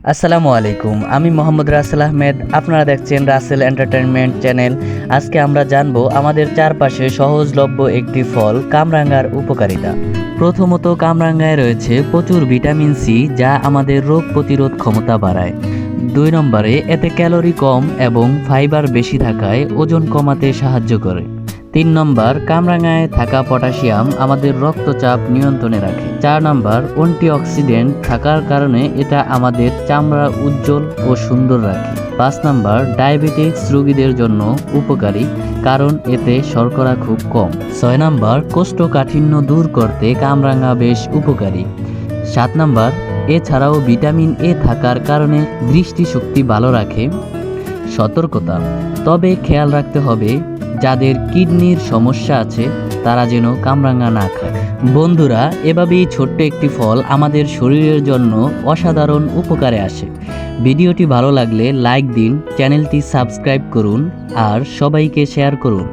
আসসালামু আলাইকুম, আমি মোহাম্মদ রাসেল আহমেদ। আপনারা দেখছেন রাসেল এন্টারটেইনমেন্ট চ্যানেল। আজকে আমরা জানবো আমাদের চারপাশে সহজলভ্য একটি ফল কামরাঙ্গার উপকারিতা। প্রথমত, কামরাঙ্গায় রয়েছে প্রচুর ভিটামিন সি, যা আমাদের রোগ প্রতিরোধ ক্ষমতা বাড়ায়। 2 নম্বরে, এতে ক্যালোরি কম এবং ফাইবার বেশি থাকায় ওজন কমাতে সাহায্য করে। 3 নম্বর, কামরাঙায় থাকা পটাশিয়াম আমাদের রক্তচাপ নিয়ন্ত্রণে রাখে। 4 নম্বর, অ্যান্টিঅক্সিডেন্ট থাকার কারণে এটা আমাদের চামড়া উজ্জ্বল ও সুন্দর রাখে। 5 নম্বর, ডায়াবেটিক্স রোগীদের জন্য উপকারী, কারণ এতে শর্করা খুব কম। 6 নম্বর, কোষ্ঠকাঠিন্য দূর করতে কামরাঙা বেশ উপকারী। 7 নম্বর, এছাড়াও ভিটামিন এ থাকার কারণে দৃষ্টিশক্তি ভালো রাখে। সতর্কতা, তবে খেয়াল রাখতে হবে যাদের কিডনির সমস্যা আছে তারা যেন কামরাঙা না খায়। বন্ধুরা, এভাবেই ছোট্ট একটি ফল আমাদের শরীরের জন্য অসাধারণ উপকারে আসে। ভিডিওটি ভালো লাগলে লাইক দিন, চ্যানেলটি সাবস্ক্রাইব করুন আর সবাইকে শেয়ার করুন।